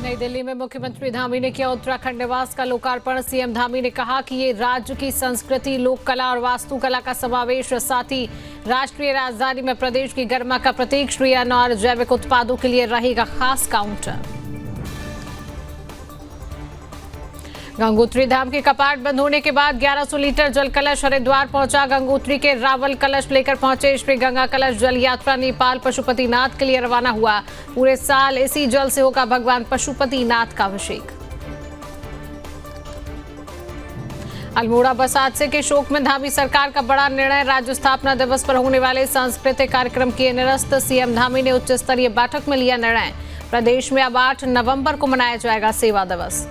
नई दिल्ली में मुख्यमंत्री धामी ने किया उत्तराखंड निवास का लोकार्पण। सीएम धामी ने कहा कि ये राज्य की संस्कृति, लोक कला और वास्तुकला का समावेश, साथ ही राष्ट्रीय राजधानी में प्रदेश की गरिमा का प्रतीक श्री अन्न और जैविक उत्पादों के लिए रहेगा खास काउंटर। गंगोत्री धाम के कपाट बंद होने के बाद 1100 लीटर जल कलश हरिद्वार पहुंचा। गंगोत्री के रावल कलश लेकर पहुंचे श्री गंगा कलश जल यात्रा नेपाल पशुपतिनाथ के लिए रवाना हुआ। पूरे साल इसी जल से होगा भगवान पशुपतिनाथ का अभिषेक। अल्मोड़ा बस हादसे के शोक में धामी सरकार का बड़ा निर्णय। राज्य स्थापना दिवस पर होने वाले सांस्कृतिक कार्यक्रम किए निरस्त। सीएम धामी ने उच्च स्तरीय बैठक में लिया निर्णय। प्रदेश में अब 8 नवंबर को मनाया जाएगा सेवा दिवस।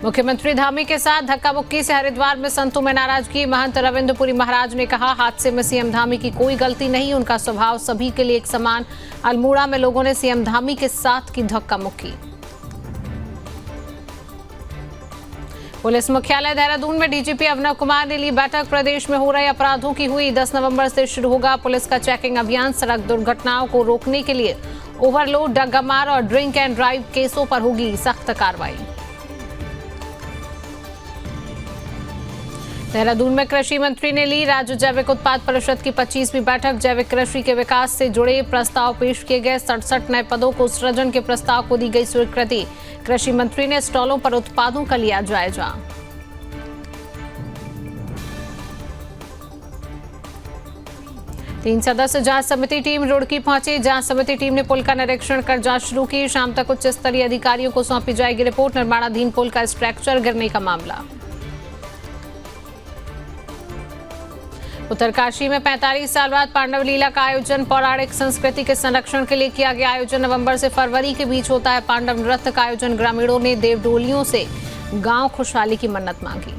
मुख्यमंत्री धामी के साथ धक्का मुक्की से हरिद्वार में संतों में नाराजगी। महंत रविंद्रपुरी महाराज ने कहा, हादसे में सीएम धामी की कोई गलती नहीं, उनका स्वभाव सभी के लिए एक समान। अल्मोड़ा में लोगों ने सीएम धामी के साथ की धक्का मुक्की। पुलिस मुख्यालय देहरादून में डीजीपी अवनव कुमार ने ली बैठक। प्रदेश में हो रहे अपराधों की हुई 10 नवंबर से शुरू होगा पुलिस का चेकिंग अभियान। सड़क दुर्घटनाओं को रोकने के लिए ओवरलोड, डग्गामार और ड्रिंक एंड ड्राइव केसों पर होगी सख्त कार्रवाई। देहरादून में कृषि मंत्री ने ली राज्य जैविक उत्पाद परिषद की 25वीं बैठक। जैविक कृषि के विकास से जुड़े प्रस्ताव पेश किए गए। 67 नए पदों को सृजन के प्रस्ताव को दी गई स्वीकृति। कृषि मंत्री ने स्टॉलों पर उत्पादों का लिया जायजा। तीन सदस्य जांच समिति टीम रुड़की पहुंची। जांच समिति टीम ने पुल का निरीक्षण कर जांच शुरू की। शाम तक उच्च स्तरीय अधिकारियों को सौंपी जाएगी रिपोर्ट। निर्माणाधीन पुल का स्ट्रक्चर गिरने का मामला। उत्तरकाशी में 45 साल बाद पांडव लीला का आयोजन। पौराणिक संस्कृति के संरक्षण के लिए किया गया आयोजन। नवंबर से फरवरी के बीच होता है पांडव नृत्य का आयोजन। ग्रामीणों ने देवडोलियों से गांव खुशहाली की मन्नत मांगी।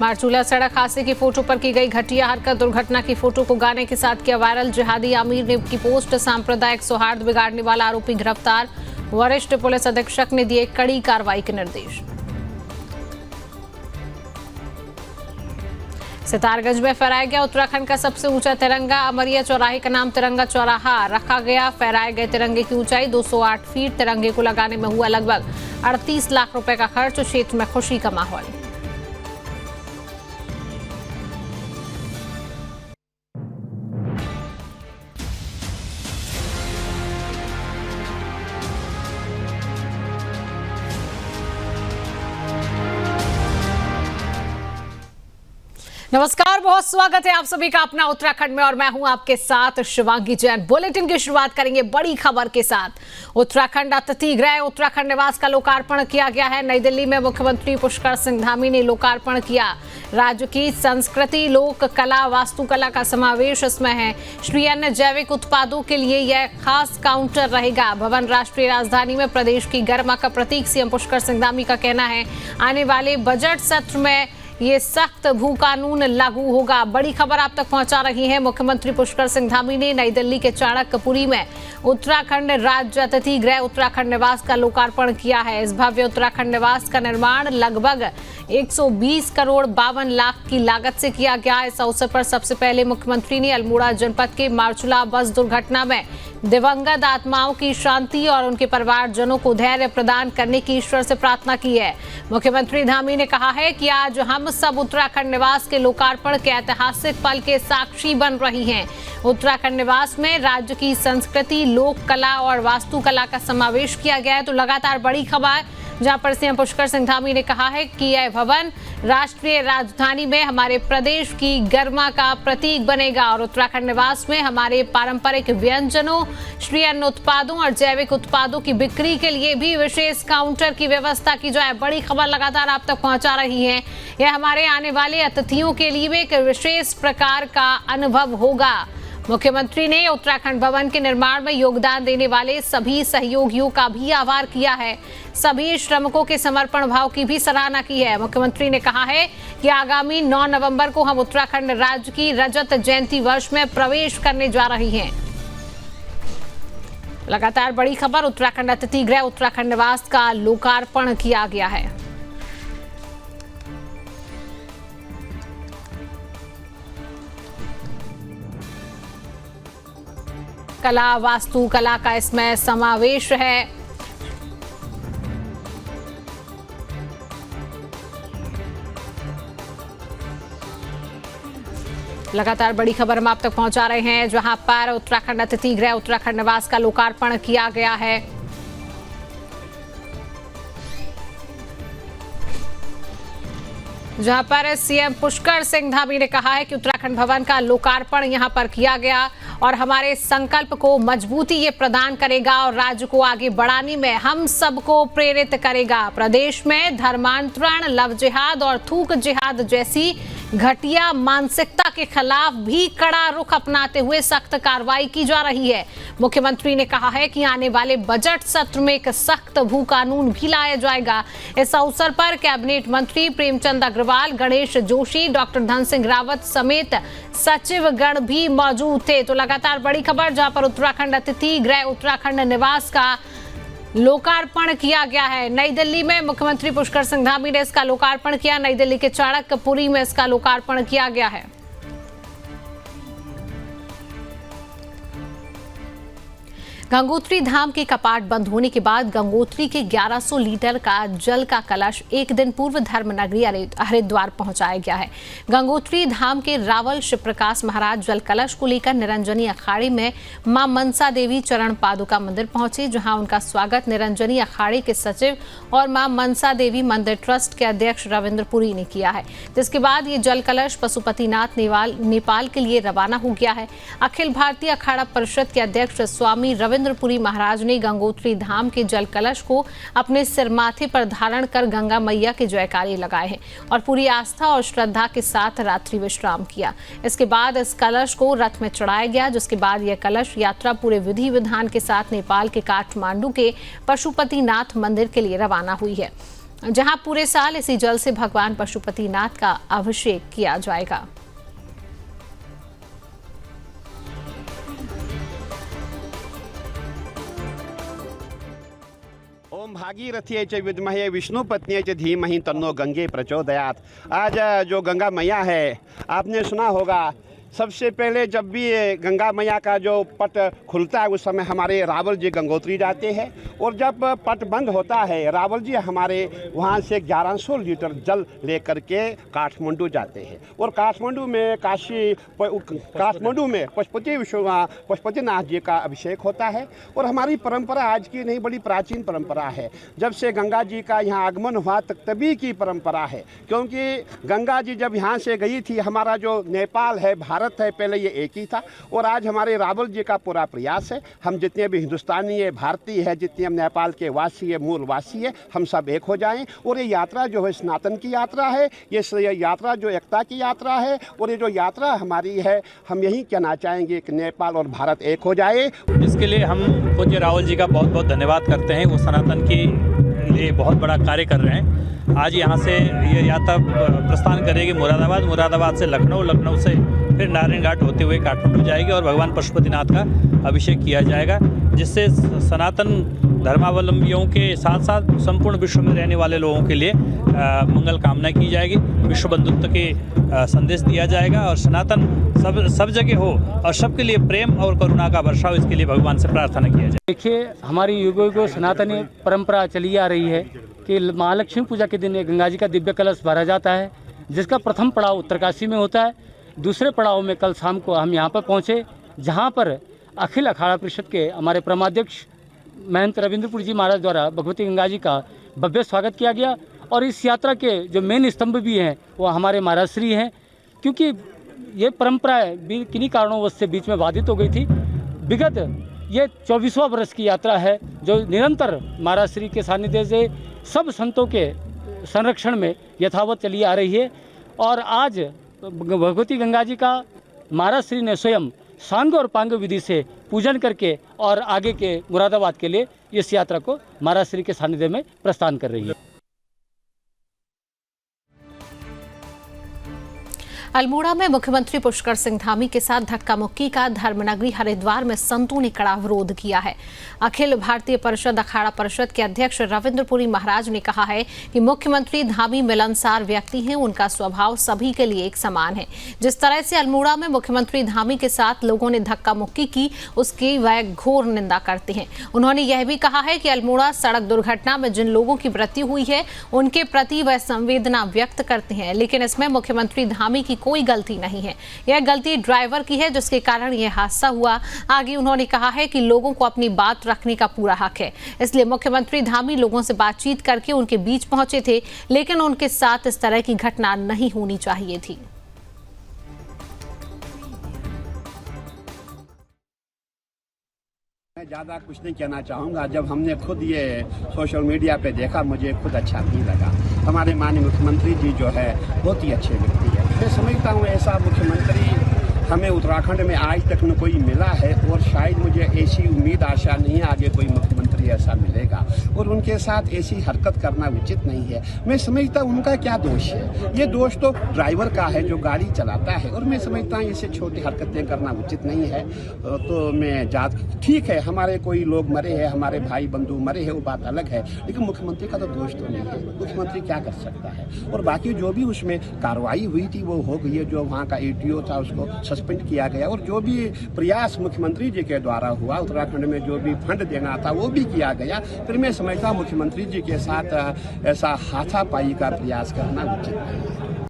मारचूला सड़क हादसे की फोटो पर की गई घटिया हरकत। दुर्घटना की फोटो को गाने के साथ किया वायरल। जिहादी आमिर ने की पोस्ट। सांप्रदायिक सौहार्द बिगाड़ने वाला आरोपी गिरफ्तार। वरिष्ठ पुलिस अधीक्षक ने दिए कड़ी कार्रवाई के निर्देश। सितारगंज में फहराया गया उत्तराखंड का सबसे ऊंचा तिरंगा। अमरिया चौराहे का नाम तिरंगा चौराहा रखा गया। फहराए गए तिरंगे की ऊंचाई 208 फीट। तिरंगे को लगाने में हुआ लगभग 38 लाख रुपए का खर्च। क्षेत्र में खुशी का माहौल। नमस्कार, बहुत स्वागत है आप सभी का अपना उत्तराखंड में और मैं हूं आपके साथ शिवांगी जैन। बुलेटिन की शुरुआत करेंगे बड़ी खबर के साथ। उत्तराखंड अतिथि गृह उत्तराखंड निवास का लोकार्पण किया गया है। नई दिल्ली में मुख्यमंत्री पुष्कर सिंह धामी ने लोकार्पण किया। राज्य की संस्कृति, लोक कला, वास्तुकला का समावेश इसमें है। श्री अन्न जैविक उत्पादों के लिए यह खास काउंटर रहेगा। भवन राष्ट्रीय राजधानी में प्रदेश की गरिमा का प्रतीक। सीएम पुष्कर सिंह धामी का कहना है, आने वाले बजट सत्र में ये सख्त भू कानून लागू होगा। बड़ी खबर आप तक पहुंचा रही है। मुख्यमंत्री पुष्कर सिंह धामी ने नई दिल्ली के चाणक्यपुरी में उत्तराखंड राज्य अतिथि गृह उत्तराखंड निवास का लोकार्पण किया है। इस भव्य उत्तराखंड निवास का निर्माण लगभग 120 करोड़ 52 लाख की लागत से किया गया। इस अवसर पर सबसे पहले मुख्यमंत्री ने अल्मोड़ा जनपद के मारचूला बस दुर्घटना में दिवंगत आत्माओं की शांति और उनके परिवारजनों को धैर्य प्रदान करने की ईश्वर से प्रार्थना की है। मुख्यमंत्री धामी ने कहा है कि आज हम सब उत्तराखंड निवास के लोकार्पण के ऐतिहासिक पल के साक्षी बन रही हैं। उत्तराखंड निवास में राज्य की संस्कृति, लोक कला और वास्तुकला का समावेश किया गया है। तो लगातार बड़ी खबर जहां पर सीएम पुष्कर सिंह धामी ने कहा है कि यह भवन राष्ट्रीय राजधानी में हमारे प्रदेश की गरिमा का प्रतीक बनेगा और उत्तराखंड निवास में हमारे पारंपरिक व्यंजनों, श्री अन्न उत्पादों और जैविक उत्पादों की बिक्री के लिए भी विशेष काउंटर की व्यवस्था की जाए। बड़ी खबर लगातार आप तक पहुंचा रही है। यह हमारे आने वाले अतिथियों के लिए भी एक विशेष प्रकार का अनुभव होगा। मुख्यमंत्री ने उत्तराखंड भवन के निर्माण में योगदान देने वाले सभी सहयोगियों का भी आभार किया है। सभी श्रमिकों के समर्पण भाव की भी सराहना की है। मुख्यमंत्री ने कहा है कि आगामी 9 नवंबर को हम उत्तराखंड राज्य की रजत जयंती वर्ष में प्रवेश करने जा रही हैं। लगातार बड़ी खबर, उत्तराखंड अतिथि गृह उत्तराखंड निवास का लोकार्पण किया गया है। कला, वास्तु कला का इसमें समावेश है। लगातार बड़ी खबर हम आप तक पहुंचा रहे हैं, जहां पर उत्तराखंड अतिथि गृह उत्तराखंड निवास का लोकार्पण किया गया है। जहां पर सीएम पुष्कर सिंह धामी ने कहा है कि उत्तराखंड भवन का लोकार्पण यहां पर किया गया और हमारे संकल्प को मजबूती ये प्रदान करेगा और राज्य को आगे बढ़ाने में हम सबको प्रेरित करेगा। प्रदेश में धर्मांतरण, लव जिहाद और थूक जिहाद जैसी घटिया मानसिकता के खिलाफ भी कड़ा रुख अपनाते हुए सख्त कार्रवाई की जा रही है। मुख्यमंत्री ने कहा है कि आने वाले बजट सत्र में एक सख्त भू कानून भी लाया जाएगा। इस अवसर पर कैबिनेट मंत्री प्रेमचंद अग्रवाल, गणेश जोशी, डॉक्टर धन सिंह रावत समेत सचिवगण भी मौजूद थे। तो लगातार बड़ी खबर, जहां पर उत्तराखंड अतिथि गृह उत्तराखंड निवास का लोकार्पण किया गया है। नई दिल्ली में मुख्यमंत्री पुष्कर सिंह धामी ने इसका लोकार्पण किया। नई दिल्ली के चाणक्यपुरी में इसका लोकार्पण किया गया है। गंगोत्री धाम के कपाट बंद होने के बाद गंगोत्री के 1100 लीटर का जल का कलश एक दिन पूर्व धर्मनगरी हरिद्वार पहुंचाया गया है। गंगोत्री धाम के रावल शिवप्रकाश महाराज जल कलश को लेकर निरंजनी अखाड़े में मां मनसा देवी चरण पादुका मंदिर पहुंचे, जहां उनका स्वागत निरंजनी अखाड़े के सचिव और मां मनसा देवी मंदिर ट्रस्ट के अध्यक्ष रविंद्र पुरी ने किया है। जिसके बाद ये जल कलश पशुपतिनाथ नेपाल के लिए रवाना हो गया है। अखिल भारतीय अखाड़ा परिषद के अध्यक्ष स्वामी रविंद्रपुरी महाराज ने गंगोत्री धाम के जल कलश को अपने सिर माथे पर धारण कर गंगा मैया के जयकारे लगाए हैं और पूरी आस्था और श्रद्धा के साथ रात्रि विश्राम किया। इसके बाद इस कलश को रथ में चढ़ाया गया, जिसके बाद यह कलश यात्रा पूरे विधि विधान के साथ नेपाल के काठमांडू के पशुपतिनाथ मंदिर के लिए रवाना हुई है, जहां पूरे साल इसी जल से भगवान पशुपतिनाथ का अभिषेक किया जाएगा। ओम भागीरथ्यै च विद्महे विष्णुपत्न्यै च धीमहि तन्नो गंगे प्रचोदयात्। आज जो गंगा मैया है, आपने सुना होगा, सबसे पहले जब भी गंगा मैया का जो पट खुलता है उस समय हमारे रावल जी गंगोत्री जाते हैं और जब पट बंद होता है रावल जी हमारे वहाँ से 1100 लीटर जल लेकर के काठमांडू जाते हैं और काठमांडू में पशुपतिनाथ जी का अभिषेक होता है। और हमारी परंपरा आज की नहीं, बड़ी प्राचीन परंपरा है। जब से गंगा जी का यहाँ आगमन हुआ तभी की परंपरा है, क्योंकि गंगा जी जब यहाँ से गई थी, हमारा जो नेपाल है, भारत है, पहले ये एक ही था और आज हमारे रावल जी का पूरा प्रयास है, हम जितने भी हिंदुस्तानी है, भारतीय है, जितने हम नेपाल के वासी है, मूल वासी है, हम सब एक हो जाएं। और ये यात्रा जो है सनातन की यात्रा है, ये यात्रा जो एकता की यात्रा है और ये जो यात्रा हमारी है, हम यही कहना चाहेंगे कि नेपाल और भारत एक हो जाए। इसके लिए हम पूज्य रावल जी का बहुत बहुत धन्यवाद करते हैं। वो सनातन के लिए बहुत बड़ा कार्य कर रहे हैं। आज यहाँ से ये यात्रा प्रस्थान करेगी मुरादाबाद, मुरादाबाद से लखनऊ, लखनऊ से फिर नारायण घाट होते हुए काठमांडू जाएगी और भगवान पशुपतिनाथ का अभिषेक किया जाएगा, जिससे सनातन धर्मावलंबियों के साथ साथ संपूर्ण विश्व में रहने वाले लोगों के लिए मंगल कामना की जाएगी, विश्व बंधुत्व के संदेश दिया जाएगा और सनातन सब जगह हो और सबके लिए प्रेम और करुणा का वर्षाव, इसके लिए भगवान से प्रार्थना किया जाए। देखिए, हमारी युगों सनातनी परंपरा चली आ रही है कि महालक्ष्मी पूजा के दिन गंगा जी का दिव्य कलश भरा जाता है, जिसका प्रथम पड़ाव उत्तरकाशी में होता है। दूसरे पड़ाव में कल शाम को हम यहाँ पर पहुँचे, जहाँ पर अखिल अखाड़ा परिषद के हमारे परमाध्यक्ष महंत रविंद्रपुरी जी महाराज द्वारा भगवती गंगा जी का भव्य स्वागत किया गया। और इस यात्रा के जो मेन स्तंभ भी हैं वो हमारे महाराज श्री हैं, क्योंकि ये परंपरा किन्हीं कारणों से बीच में बाधित हो गई थी। विगत ये 24वां वर्ष की यात्रा है जो निरंतर महाराज श्री के सानिध्य से सब संतों के संरक्षण में यथावत चली आ रही है। और आज भगवती गंगा जी का महाराज श्री ने स्वयं सांग और पांग विधि से पूजन करके और आगे के मुरादाबाद के लिए इस यात्रा को महाराज श्री के सानिध्य में प्रस्थान कर रही है। अल्मोड़ा में मुख्यमंत्री पुष्कर सिंह धामी के साथ धक्का मुक्की का धर्मनगरी हरिद्वार में संतों ने कड़ा विरोध किया है। अखिल भारतीय परिषद अखाड़ा परिषद के अध्यक्ष रविंद्रपुरी महाराज ने कहा है कि मुख्यमंत्री धामी मिलनसार व्यक्ति हैं, उनका स्वभाव सभी के लिए एक समान है। जिस तरह से अल्मोड़ा में मुख्यमंत्री धामी के साथ लोगों ने धक्का मुक्की की, उसकी वह घोर निंदा करते हैं। उन्होंने यह भी कहा है कि अल्मोड़ा सड़क दुर्घटना में जिन लोगों की मृत्यु हुई है, उनके प्रति वह संवेदना व्यक्त करते हैं, लेकिन इसमें मुख्यमंत्री धामी की कोई गलती नहीं है। यह गलती ड्राइवर की है, जिसके कारण यह हादसा हुआ। आगे उन्होंने कहा है कि लोगों को अपनी बात रखने का पूरा हक है, इसलिए मुख्यमंत्री धामी लोगों से बातचीत करके उनके बीच पहुंचे थे, लेकिन उनके साथ इस तरह की घटना नहीं होनी चाहिए थी। मैं ज़्यादा कुछ नहीं कहना चाहूँगा। जब हमने खुद ये सोशल मीडिया पे देखा, मुझे खुद अच्छा नहीं लगा। हमारे माननीय मुख्यमंत्री जी जो है बहुत ही अच्छे व्यक्ति है। मैं समझता हूँ ऐसा मुख्यमंत्री हमें उत्तराखंड में आज तक न कोई मिला है, और शायद मुझे ऐसी उम्मीद आशा नहीं है आगे कोई मुख्यमंत्री ऐसा मिलेगा। और उनके साथ ऐसी हरकत करना उचित नहीं है। मैं समझता हूँ उनका क्या दोष है, ये दोष तो ड्राइवर का है जो गाड़ी चलाता है, और मैं समझता हूँ इससे छोटी हरकतें करना उचित नहीं है। तो मैं ठीक है, हमारे कोई लोग मरे हैं, हमारे भाई बंधु मरे हैं, वो बात अलग है, लेकिन मुख्यमंत्री का तो दोष तो नहीं है। मुख्यमंत्री क्या कर सकता है? और बाकी जो भी उसमें कार्रवाई हुई थी वो हो गई है। जो वहाँ का ATO था उसको सस्पेंड किया गया, और जो भी प्रयास मुख्यमंत्री जी के द्वारा हुआ उत्तराखंड में जो भी फंड देना था वो भी किया गया। फिर मैं समझता हूँ मुख्यमंत्री जी के साथ ऐसा हाथापाई का प्रयास करना उचित नहीं है।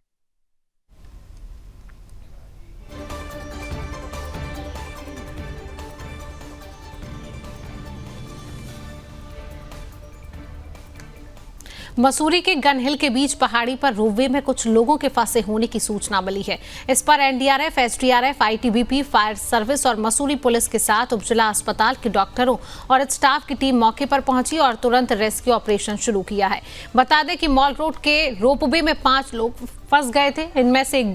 मसूरी के गनहिल के बीच पहाड़ी पर रोपवे में कुछ लोगों के फंसे होने की सूचना मिली है। इस पर NDRF, SDRF, ITBP, fire service और मसूरी पुलिस के साथ उपजिला अस्पताल के डॉक्टरों और स्टाफ की टीम मौके पर पहुंची और तुरंत रेस्क्यू ऑपरेशन शुरू किया है। बता दें कि मॉल रोड के रोपवे में 5 लोग फंस गए थे। इनमें से एक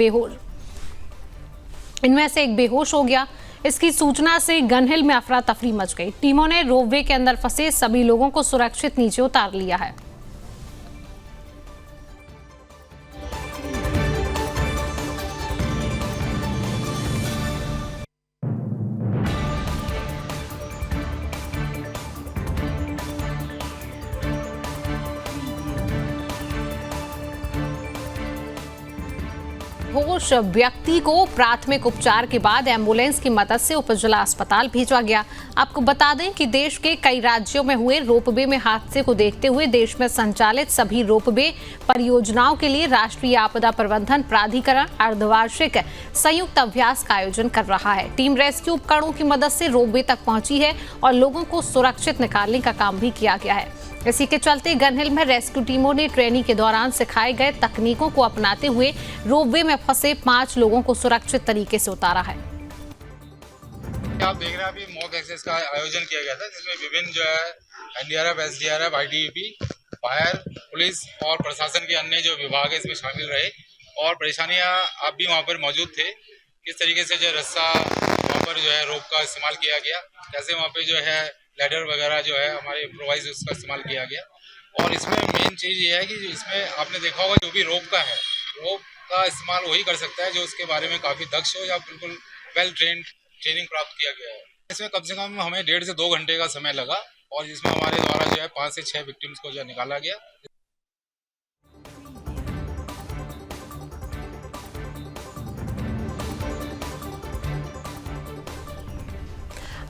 बेहोश हो गया। इसकी सूचना से गनहिल में अफरा तफरी मच गई। टीमों ने रोपवे के अंदर फंसे सभी लोगों को सुरक्षित नीचे उतार लिया है। बेहोश व्यक्ति को प्राथमिक उपचार के बाद एम्बुलेंस की मदद से उपजिला अस्पताल भेजा गया। आपको बता दें कि देश के कई राज्यों में हुए रोपवे में हादसे को देखते हुए देश में संचालित सभी रोपवे परियोजनाओं के लिए राष्ट्रीय आपदा प्रबंधन प्राधिकरण अर्धवार्षिक संयुक्त अभ्यास का आयोजन कर रहा है। टीम रेस्क्यू उपकरणों की मदद से रोपवे तक पहुंची है और लोगों को सुरक्षित निकालने का काम भी किया गया है। इसी के चलते गनहिल में रेस्क्यू टीमों ने ट्रेनिंग के दौरान सिखाए गए तकनीकों को अपनाते हुए रोपवे में फंसे 5 लोगों को सुरक्षित तरीके से उतारा है। आप देख रहे हैं अभी मॉक एक्सरसाइज का आयोजन किया गया था, जिसमें विभिन्न जो है NDRF, SDRF, ITBP, fire, police और प्रशासन के अन्य जो विभाग है इसमें शामिल रहे। और परेशानियां आप भी वहाँ पर मौजूद थे, किस तरीके से जो रस्सा वहाँ पर जो है रोप का इस्तेमाल किया गया, कैसे वहाँ पे जो है लैडर वगैरह जो है हमारे इम्प्रोवाइज उसका इस्तेमाल किया गया। और इसमें मेन चीज़ ये है कि इसमें आपने देखा होगा जो भी रोप का इस्तेमाल वही कर सकता है जो उसके बारे में काफ़ी दक्ष हो या बिल्कुल वेल ट्रेनिंग प्राप्त किया गया है। इसमें कम से कम हमें 1.5 से 2 घंटे का समय लगा, और जिसमें हमारे द्वारा जो है 5 से 6 विक्टिम्स को जो है निकाला गया।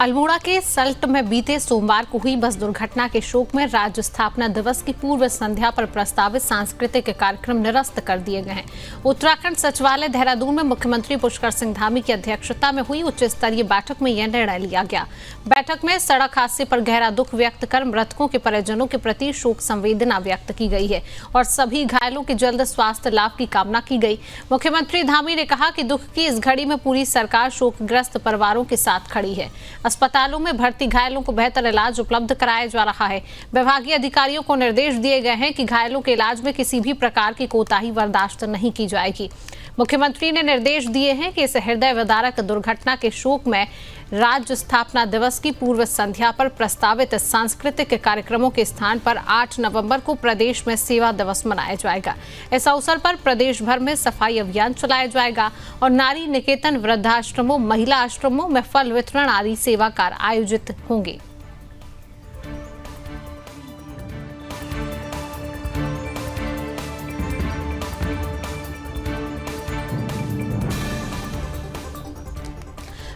अल्मोड़ा के सल्ट में बीते सोमवार को हुई बस दुर्घटना के शोक में राज्य स्थापना दिवस की पूर्व संध्या पर प्रस्तावित सांस्कृतिक कार्यक्रम निरस्त कर दिए गए हैं। उत्तराखंड सचिवालय देहरादून में मुख्यमंत्री पुष्कर सिंह धामी की अध्यक्षता में हुई उच्च स्तरीय बैठक में यह निर्णय लिया गया। बैठक में सड़क हादसे पर गहरा दुख व्यक्त कर मृतकों के परिजनों के प्रति शोक संवेदना व्यक्त की गई है और सभी घायलों के जल्द स्वास्थ्य लाभ की कामना की गई। मुख्यमंत्री धामी ने कहा कि दुख की इस घड़ी में पूरी सरकार शोकग्रस्त परिवारों के साथ खड़ी है। अस्पतालों में भर्ती घायलों को बेहतर इलाज उपलब्ध कराया जा रहा है। विभागीय अधिकारियों को निर्देश दिए गए हैं कि घायलों के इलाज में किसी भी प्रकार की कोताही बर्दाश्त नहीं की जाएगी। मुख्यमंत्री ने निर्देश दिए हैं कि इस हृदय विदारक दुर्घटना के शोक में राज्य स्थापना दिवस की पूर्व संध्या पर प्रस्तावित सांस्कृतिक कार्यक्रमों के स्थान पर 8 नवंबर को प्रदेश में सेवा दिवस मनाया जाएगा। इस अवसर पर प्रदेश भर में सफाई अभियान चलाया जाएगा और नारी निकेतन, वृद्धाश्रमों, महिला आश्रमों में फल वितरण आदि सेवा कार्य आयोजित होंगे।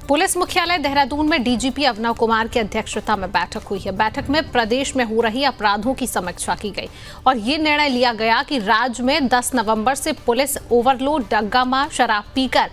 पुलिस मुख्यालय देहरादून में डीजीपी अवनव कुमार की अध्यक्षता में बैठक हुई है। बैठक में प्रदेश में हो रही अपराधों की समीक्षा की गई और ये निर्णय लिया गया कि राज्य में 10 नवंबर से पुलिस ओवरलोड, डग्गामार, शराब पीकर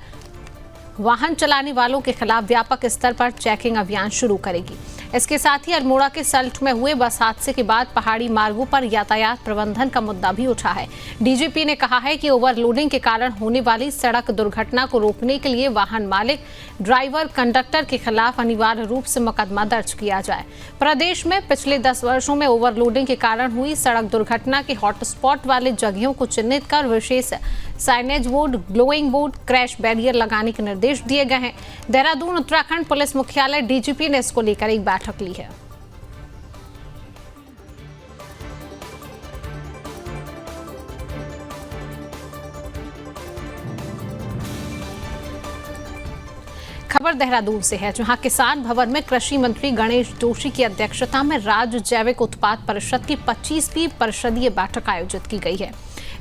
वाहन चलाने वालों के खिलाफ व्यापक स्तर पर चेकिंग अभियान शुरू करेगी। इसके साथ ही अल्मोड़ा के सल्ट में हुए बस हादसे के बाद पहाड़ी मार्गों पर यातायात प्रबंधन का मुद्दा भी उठा है। डीजीपी ने कहा है कि ओवरलोडिंग के कारण होने वाली सड़क दुर्घटना को रोकने के लिए वाहन मालिक, ड्राइवर, कंडक्टर के खिलाफ अनिवार्य रूप से मुकदमा दर्ज किया जाए। प्रदेश में पिछले 10 वर्षों में ओवरलोडिंग के कारण हुई सड़क दुर्घटना के हॉटस्पॉट वाले जगहों को चिन्हित कर विशेष signage board, glowing board, crash barrier लगाने के निर्देश दिए गए हैं। देहरादून उत्तराखंड पुलिस मुख्यालय डीजीपी ने इसको लेकर एक बैठक ली है। खबर देहरादून से है, जहां किसान भवन में कृषि मंत्री गणेश जोशी की अध्यक्षता में राज्य जैविक उत्पाद परिषद की 25वीं परिषदीय बैठक आयोजित की गई है।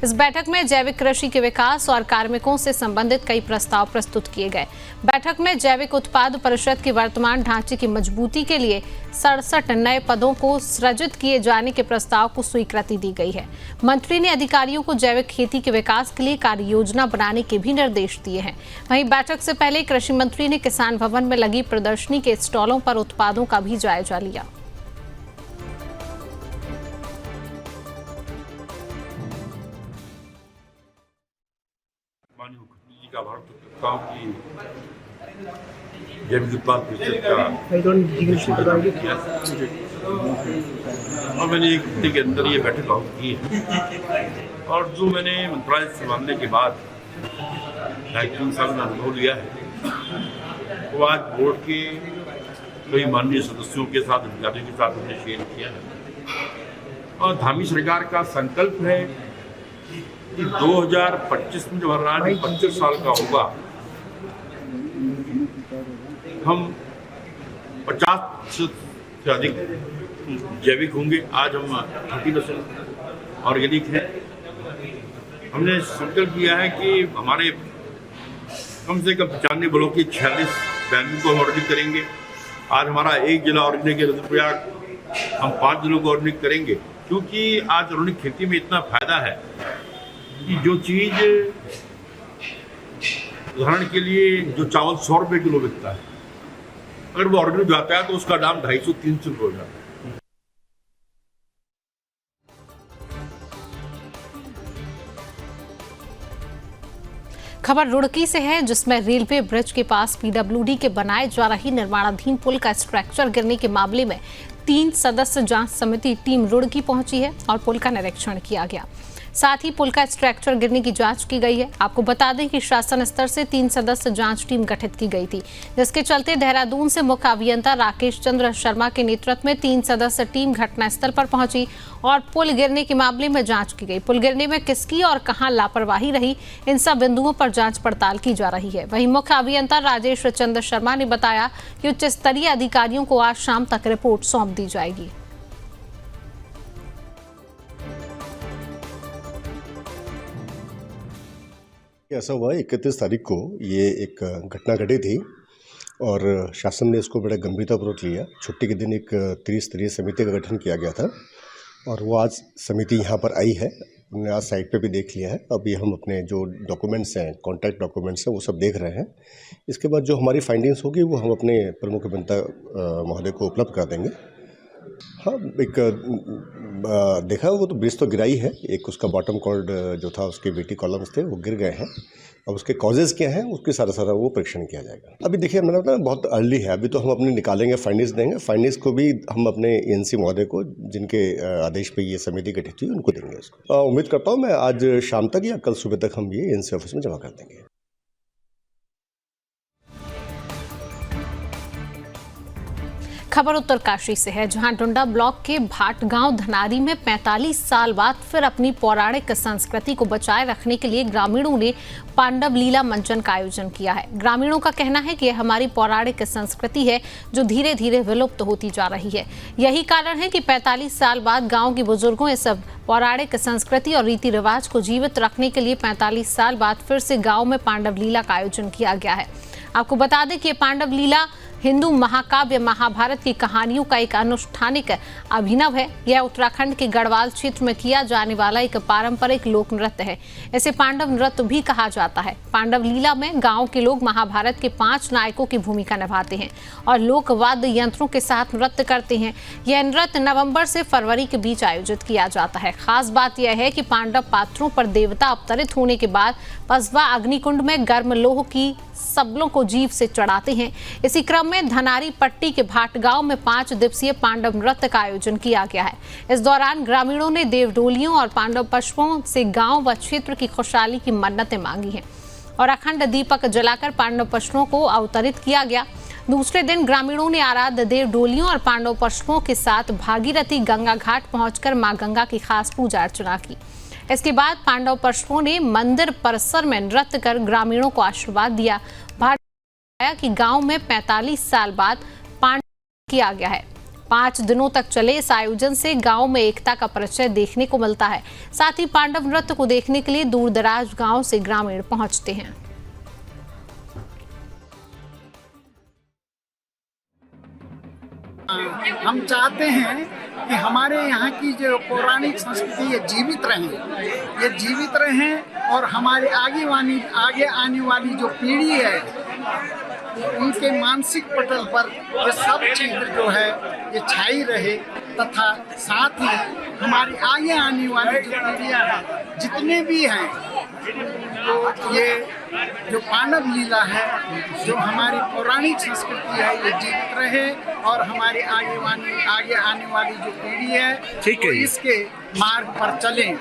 इस बैठक में जैविक कृषि के विकास और कार्मिकों से संबंधित कई प्रस्ताव प्रस्तुत किए गए। बैठक में जैविक उत्पाद परिषद के वर्तमान ढांचे की मजबूती के लिए 67 नए पदों को सृजित किए जाने के प्रस्ताव को स्वीकृति दी गई है। मंत्री ने अधिकारियों को जैविक खेती के विकास के लिए कार्य योजना बनाने के भी निर्देश दिए हैं। वहीं बैठक से पहले कृषि मंत्री ने किसान भवन में लगी प्रदर्शनी के स्टॉलों पर उत्पादों का भी जायजा लिया। माननीय मुख्यमंत्री जी का आभार व्यक्त करता हूँ कि जैविक उत्पाद परिषद का किया और मैंने एक हफ्ते के अंदर ये बैठक आयोजित की है और जो मैंने मंत्रालय संभालने के बाद 3 साल में अनुभव लिया है वो आज बोर्ड के कई माननीय सदस्यों के साथ, अधिकारियों के साथ हमने शेयर किया है। और धामी सरकार का संकल्प है कि 2025 में जब राज्य 25 साल का होगा, हम 50% से अधिक जैविक होंगे। आज हम 30% ऑर्गेनिक हैं। हमने संकल्प किया है कि हमारे कम से कम 95 ब्लॉक की 46 बैंकों को हम ऑर्गेनिक करेंगे। आज हमारा एक जिला ऑर्गेनिक है रुद्रप्रयाग, हम 5 जिलों को ऑर्गेनिक करेंगे, क्योंकि आज ऑर्गेनिक खेती में इतना फायदा है कि जो चीज़ उदाहरण के लिए जो चावल 100 रुपये किलो बिकता है, अगर वो ऑर्गेनिक जाता है तो उसका दाम 250-300 रुपये हो जाता है। खबर रुड़की से है, जिसमें रेलवे ब्रिज के पास पीडब्ल्यूडी के बनाए जा रही निर्माणाधीन पुल का स्ट्रक्चर गिरने के मामले में 3 सदस्य जांच समिति टीम रुड़की पहुंची है और पुल का निरीक्षण किया गया। साथ ही पुल का स्ट्रक्चर गिरने की जांच की गई है। आपको बता दें कि शासन स्तर से 3 सदस्य जांच टीम गठित की गई थी, जिसके चलते देहरादून से मुख्य अभियंता राकेश चंद्र शर्मा के नेतृत्व में 3 सदस्य टीम घटनास्थल पर पहुंची और पुल गिरने के मामले में जांच की गई। पुल गिरने में किसकी और कहां लापरवाही रही, इन सब बिंदुओं पर जांच पड़ताल की जा रही है। वहीं मुख्य अभियंता राजेश चंद्र शर्मा ने बताया कि उच्च स्तरीय अधिकारियों को आज शाम तक रिपोर्ट सौंप दी जाएगी। ऐसा हुआ 31 तारीख को ये एक घटना घटी थी और शासन ने इसको बड़ा गंभीरतापूर्वक लिया। छुट्टी के दिन एक त्रिस्तरीय समिति का गठन किया गया था और वो आज समिति यहाँ पर आई है। हमने आज साइट पे भी देख लिया है। अभी हम अपने जो डॉक्यूमेंट्स हैं, कॉन्ट्रैक्ट डॉक्यूमेंट्स हैं, वो सब देख रहे हैं। इसके बाद जो हमारी फाइंडिंग्स होगी वो हम अपने प्रमुख अभियंता महोदय को उपलब्ध कर देंगे। हाँ, एक देखा वो तो ब्रिज तो गिरा ही है। एक उसका बॉटम कॉर्ड जो था, उसके वेटी कॉलम्स थे वो गिर गए हैं। अब उसके कॉजेज़ क्या हैं, उसके सारा वो परीक्षण किया जाएगा। अभी देखिए, मैंने बताया बहुत अर्ली है, अभी तो हम अपने निकालेंगे, फाइंडिंग्स देंगे। फाइंडिंग्स को भी हम अपने एएनसी महोदय को, जिनके आदेश पे ये समिति गठित हुई, उनको देंगे इसको। उम्मीद करता हूँ मैं आज शाम तक या कल सुबह तक हम ये एएनसी ऑफिस में जमा कर देंगे। खबर उत्तरकाशी से है, जहां डुंडा ब्लॉक के भाट गांव धनारी में 45 साल बाद फिर अपनी पौराणिक संस्कृति को बचाए रखने के लिए ग्रामीणों ने पांडव लीला मंचन का आयोजन किया है। ग्रामीणों का कहना है कि यह हमारी पौराणिक संस्कृति है जो धीरे धीरे विलुप्त होती जा रही है। यही कारण है कि 45 साल बाद गाँव के बुजुर्गों इस पौराणिक संस्कृति और रीति रिवाज को जीवित रखने के लिए 45 साल बाद फिर से गाँव में पांडव लीला का आयोजन किया गया है। आपको बता दें कि ये पांडव लीला हिंदू महाकाव्य महाभारत की कहानियों का एक अनुष्ठानिक अभिनव है। यह उत्तराखंड के गढ़वाल क्षेत्र में किया जाने वाला एक पारंपरिक लोक नृत्य है। इसे पांडव नृत्य भी कहा जाता है। पांडव लीला में गांव के लोग महाभारत के 5 नायकों की भूमिका निभाते हैं और लोकवाद्य यंत्रों के साथ नृत्य करते हैं। यह नृत्य नवंबर से फरवरी के बीच आयोजित किया जाता है। खास बात यह है कि पांडव पात्रों पर देवता अवतरित होने के बाद पसवा अग्निकुंड में गर्म लोह की सबलों को जीव से चढ़ाते हैं। इसी क्रम में धनारी पट्टी के भाट गांव में 5 दिवसीय पांडव नृत्य का आयोजन किया गया है। इस दौरान ग्रामीणों ने देवडोलियों और पांडव पशुओं से गांव व क्षेत्र की खुशहाली की मन्नतें मांगी हैं और अखंड दीपक जलाकर पांडव पशुओं को अवतरित किया गया। दूसरे दिन ग्रामीणों ने आराध्य देवडोलियों और पांडव पशुओं के साथ भागीरथी गंगा घाट पहुंचकर मां गंगा की खास पूजा अर्चना की। इसके बाद पांडव पशुओं ने मंदिर परिसर में नृत्य कर ग्रामीणों को आशीर्वाद दिया। भाट बताया कि गांव में 45 साल बाद पांडव किया गया है। 5 दिनों तक चले इस आयोजन से गांव में एकता का परिचय देखने को मिलता है। साथ ही पांडव नृत्य को देखने के लिए दूर दराज गांव से ग्रामीण पहुंचते हैं। हम चाहते हैं कि हमारे यहाँ की जो पौराणिक संस्कृति ये जीवित रहें और हमारे आगे आने वाली जो पीढ़ी है उनके मानसिक पटल पर ये सब चीज़ जो है ये छाई रहे, तथा साथ ही हमारी आगे आने वाली जो पीढ़ियाँ हैं जितने भी हैं, तो ये जो पांडव लीला है जो हमारी पौराणिक संस्कृति है ये जीवित रहे और हमारे आगे आने वाली जो पीढ़ी है वो इसके मार्ग पर चलें।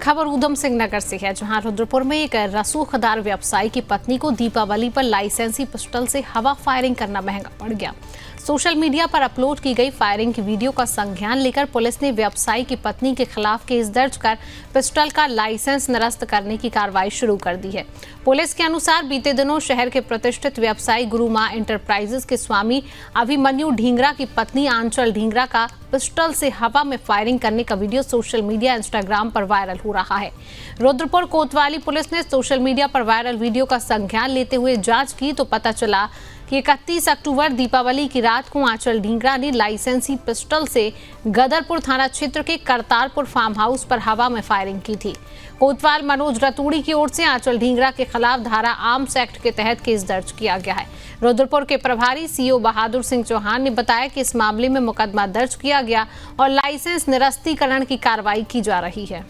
खबर ऊधम सिंह नगर से है, जहां रुद्रपुर में एक रसूखदार व्यवसायी की पत्नी को दीपावली पर लाइसेंसी पिस्टल से हवा फायरिंग करना महंगा पड़ गया। सोशल मीडिया पर अपलोड की गई फायरिंग की वीडियो का संज्ञान लेकर पुलिस ने व्यवसायी की पत्नी के खिलाफ केस दर्ज कर पिस्टल का लाइसेंस निरस्त करने की कार्रवाई शुरू कर दी है। पुलिस के अनुसार बीते दिनों शहर के प्रतिष्ठित व्यवसायी गुरु मां एंटरप्राइजेस के स्वामी अभिमन्यु ढींगरा की पत्नी आंचल ढींगरा का पिस्टल से हवा में फायरिंग करने का वीडियो सोशल मीडिया इंस्टाग्राम पर वायरल हो रहा है। रुद्रपुर कोतवाली पुलिस ने सोशल मीडिया पर वायरल वीडियो का संज्ञान लेते हुए जांच की तो पता चला कि 31 अक्टूबर दीपावली की रात को आंचल ढींगरा ने लाइसेंसी पिस्टल से गदरपुर थाना क्षेत्र के करतारपुर फार्म हाउस पर हवा में फायरिंग की थी। कोतवाल मनोज रतूड़ी की ओर से आंचल ढींगरा के खिलाफ धारा आर्म्स एक्ट के तहत केस दर्ज किया गया है। रुद्रपुर के प्रभारी सीओ बहादुर सिंह चौहान ने बताया कि इस मामले में मुकदमा दर्ज किया गया और लाइसेंस निरस्तीकरण की कार्रवाई की जा रही है।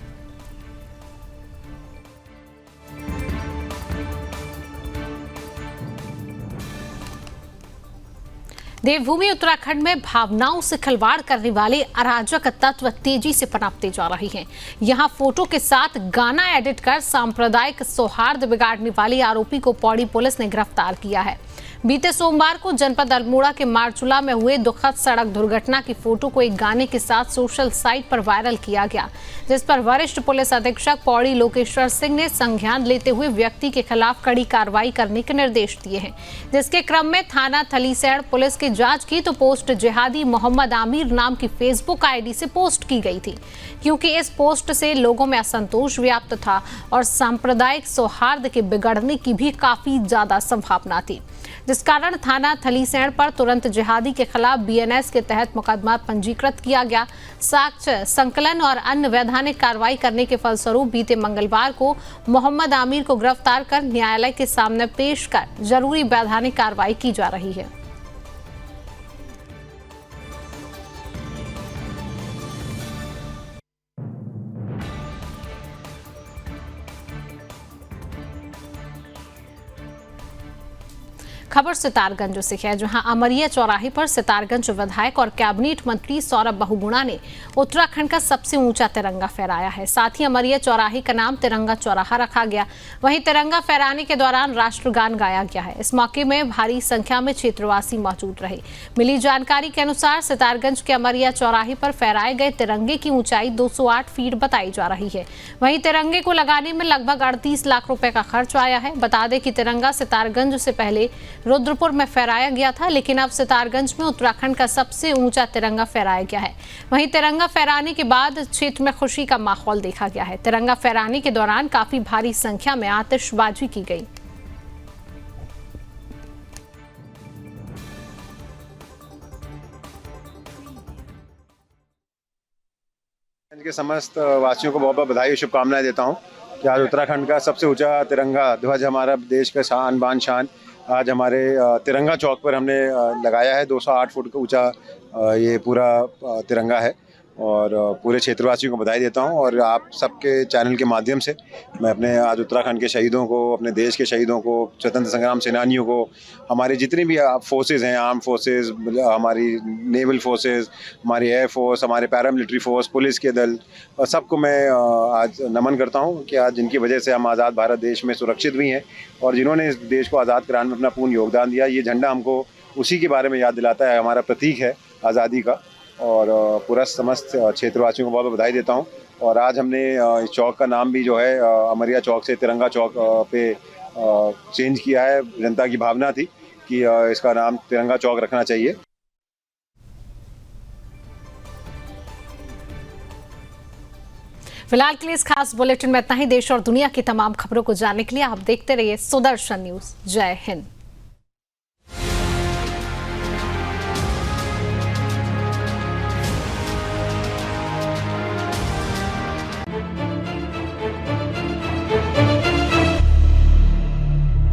देवभूमि उत्तराखंड में भावनाओं से खिलवाड़ करने वाले अराजक तत्व तेजी से पनपते जा रहे हैं। यहां फोटो के साथ गाना एडिट कर सांप्रदायिक सौहार्द बिगाड़ने वाले आरोपी को पौड़ी पुलिस ने गिरफ्तार किया है। बीते सोमवार को जनपद अल्मोड़ा के मारचूला में हुए दुखद सड़क दुर्घटना की फोटो को एक गाने के साथ सोशल साइट पर वायरल किया गया, जिस पर वरिष्ठ पुलिस अधीक्षक पौड़ी लोकेश्वर सिंह ने संज्ञान लेते हुए व्यक्ति के खिलाफ कड़ी कार्रवाई करने के निर्देश दिए हैं। जिसके क्रम में थाना थलीसैंण पुलिस की जांच की तो पोस्ट जिहादी मोहम्मद आमिर नाम की फेसबुक आईडी से पोस्ट की गई थी, क्योंकि इस पोस्ट से लोगों में असंतोष व्याप्त था और सांप्रदायिक सौहार्द के बिगड़ने की भी काफी ज्यादा संभावना थी। जिस कारण थाना थलीसैंण पर तुरंत जिहादी के खिलाफ BNS के तहत मुकदमा पंजीकृत किया गया। साक्ष्य संकलन और अन्य वैधानिक कार्रवाई करने के फलस्वरूप बीते मंगलवार को मोहम्मद आमिर को गिरफ्तार कर न्यायालय के सामने पेश कर जरूरी वैधानिक कार्रवाई की जा रही है। खबर सितारगंज से है, जहां अमरिया चौराहे पर सितारगंज विधायक और कैबिनेट मंत्री सौरभ बहुगुणा ने उत्तराखंड का सबसे ऊंचा तिरंगा फहराया है। साथ ही अमरिया चौराहे का नाम तिरंगा चौराहा रखा गया। वहीं तिरंगा फहराने के दौरान राष्ट्रगान गाया गया है। इस मौके में भारी संख्या में क्षेत्रवासी मौजूद रहे। मिली जानकारी के अनुसार सितारगंज के अमरिया चौराहे पर फहराए गए तिरंगे की ऊंचाई 208 फीट बताई जा रही है। वहीं तिरंगे को लगाने में लगभग 38 लाख रुपए का खर्च आया है। बता दें कि तिरंगा सितारगंज से पहले रुद्रपुर में फहराया गया था, लेकिन अब सितारगंज में उत्तराखंड का सबसे ऊंचा तिरंगा फहराया गया है। वहीं तिरंगा फहराने के बाद क्षेत्र में खुशी का माहौल देखा गया है। तिरंगा फहराने के दौरान काफी भारी संख्या में आतिशबाजी की गई। के समस्त वासियों को बहुत बहुत बधाई और शुभकामनाएं देता हूं कि आज उत्तराखंड का सबसे ऊंचा तिरंगा ध्वज, हमारा देश का शान बान शान, आज हमारे तिरंगा चौक पर हमने लगाया है। 208 फुट का ऊंचा ये पूरा तिरंगा है और पूरे क्षेत्रवासियों को बधाई देता हूं। और आप सबके चैनल के माध्यम से मैं अपने आज उत्तराखंड के शहीदों को, अपने देश के शहीदों को, स्वतंत्र संग्राम सेनानियों को, हमारे जितनी भी फोर्सेज हैं, आर्म फोर्सेज, हमारी नेवल फोर्सेज, हमारी एयर फोर्स, हमारे पैरामिलिट्री फोर्स, पुलिस के दल, और सबको मैं आज नमन करता हूं कि आज जिनकी वजह से हम आज़ाद भारत देश में सुरक्षित भी हैं और जिन्होंने इस देश को आज़ाद कराने में अपना पूर्ण योगदान दिया। ये झंडा हमको उसी के बारे में याद दिलाता है, हमारा प्रतीक है आज़ादी का। और पूरा समस्त क्षेत्रवासियों को बहुत बहुत बधाई देता हूं। और आज हमने इस चौक का नाम भी जो है अमरिया चौक से तिरंगा चौक पे चेंज किया है। जनता की भावना थी कि इसका नाम तिरंगा चौक रखना चाहिए। फिलहाल के लिए इस खास बुलेटिन में इतना ही। देश और दुनिया की तमाम खबरों को जानने के लिए आप देखते रहिए सुदर्शन न्यूज। जय हिंद।